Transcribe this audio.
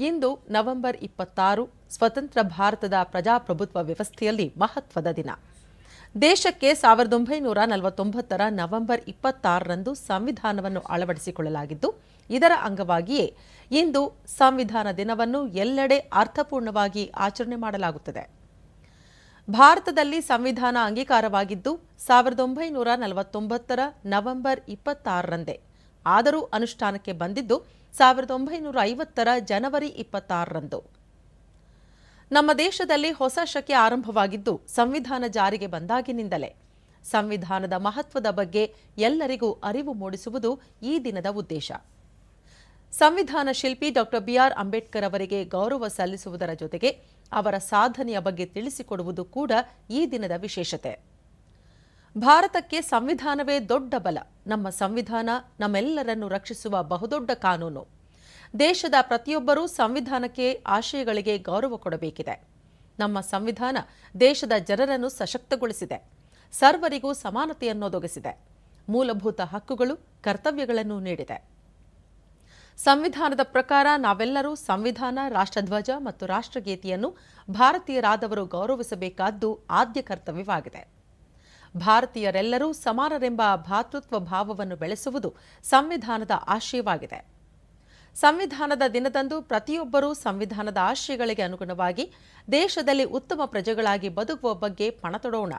ಇಂದು November 26 ಸ್ವತಂತ್ರ ಭಾರತದ ಪ್ರಜಾಪ್ರಭುತ್ವ ವ್ಯವಸ್ಥೆಯಲ್ಲಿ ಮಹತ್ವದ ದಿನ. ದೇಶಕ್ಕೆ 1949ರ ನವೆಂಬರ್ 26ರಂದು ಸಂವಿಧಾನವನ್ನು ಅಳವಡಿಸಿಕೊಳ್ಳಲಾಗಿದ್ದು, ಇದರ ಅಂಗವಾಗಿಯೇ ಇಂದು ಸಂವಿಧಾನ ದಿನವನ್ನು ಎಲ್ಲೆಡೆ ಅರ್ಥಪೂರ್ಣವಾಗಿ ಆಚರಣೆ ಮಾಡಲಾಗುತ್ತದೆ. ಭಾರತದಲ್ಲಿ ಸಂವಿಧಾನ ಅಂಗೀಕಾರವಾಗಿದ್ದು 1949ರ ನವೆಂಬರ್ 26ರಂದೇ. ಆದರೂ ಅನುಷ್ಠಾನಕ್ಕೆ ಬಂದಿದ್ದು 1950ರ ಜನವರಿ 26ರಂದು. ನಮ್ಮ ದೇಶದಲ್ಲಿ ಹೊಸ ಶಕೆ ಆರಂಭವಾಗಿದ್ದು ಸಂವಿಧಾನ ಜಾರಿಗೆ ಬಂದಾಗಿನಿಂದಲೇ. ಸಂವಿಧಾನದ ಮಹತ್ವದ ಬಗ್ಗೆ ಎಲ್ಲರಿಗೂ ಅರಿವು ಮೂಡಿಸುವುದು ಈ ದಿನದ ಉದ್ದೇಶ. ಸಂವಿಧಾನ ಶಿಲ್ಪಿ ಡಾ. ಬಿ.ಆರ್. ಅಂಬೇಡ್ಕರ್ ಅವರಿಗೆ ಗೌರವ ಸಲ್ಲಿಸುವುದರ ಜೊತೆಗೆ ಅವರ ಸಾಧನೆಯ ಬಗ್ಗೆ ತಿಳಿಸಿಕೊಡುವುದು ಕೂಡ ಈ ದಿನದ ವಿಶೇಷತೆ. ಭಾರತಕ್ಕೆ ಸಂವಿಧಾನವೇ ದೊಡ್ಡ ಬಲ. ನಮ್ಮ ಸಂವಿಧಾನ ನಮ್ಮೆಲ್ಲರನ್ನು ರಕ್ಷಿಸುವ ಬಹುದೊಡ್ಡ ಕಾನೂನು. ದೇಶದ ಪ್ರತಿಯೊಬ್ಬರೂ ಸಂವಿಧಾನಕ್ಕೆ, ಆಶಯಗಳಿಗೆ ಗೌರವ ಕೊಡಬೇಕಿದೆ. ನಮ್ಮ ಸಂವಿಧಾನ ದೇಶದ ಜನರನ್ನು ಸಶಕ್ತಗೊಳಿಸಿದೆ. ಸರ್ವರಿಗೂ ಸಮಾನತೆಯನ್ನೊದಗಿಸಿದೆ. ಮೂಲಭೂತ ಹಕ್ಕುಗಳು, ಕರ್ತವ್ಯಗಳನ್ನು ನೀಡಿದೆ. ಸಂವಿಧಾನದ ಪ್ರಕಾರ ನಾವೆಲ್ಲರೂ ಸಂವಿಧಾನ, ರಾಷ್ಟ್ರಧ್ವಜ ಮತ್ತು ರಾಷ್ಟ್ರಗೀತೆಯನ್ನು ಭಾರತೀಯರಾದವರು ಗೌರವಿಸಬೇಕಾದ್ದು ಆದ್ಯ ಕರ್ತವ್ಯವಾಗಿದೆ. ಭಾರತೀಯರೆಲ್ಲರೂ ಸಮಾನರೆಂಬ ಭ್ರಾತೃತ್ವ ಭಾವವನ್ನು ಬೆಳೆಸುವುದು ಸಂವಿಧಾನದ ಆಶಯವಾಗಿದೆ. ಸಂವಿಧಾನದ ದಿನದಂದು ಪ್ರತಿಯೊಬ್ಬರೂ ಸಂವಿಧಾನದ ಆಶಯಗಳಿಗೆ ಅನುಗುಣವಾಗಿ ದೇಶದಲ್ಲಿ ಉತ್ತಮ ಪ್ರಜೆಗಳಾಗಿ ಬದುಕುವ ಬಗ್ಗೆ ಪಣ ತೊಡೋಣ.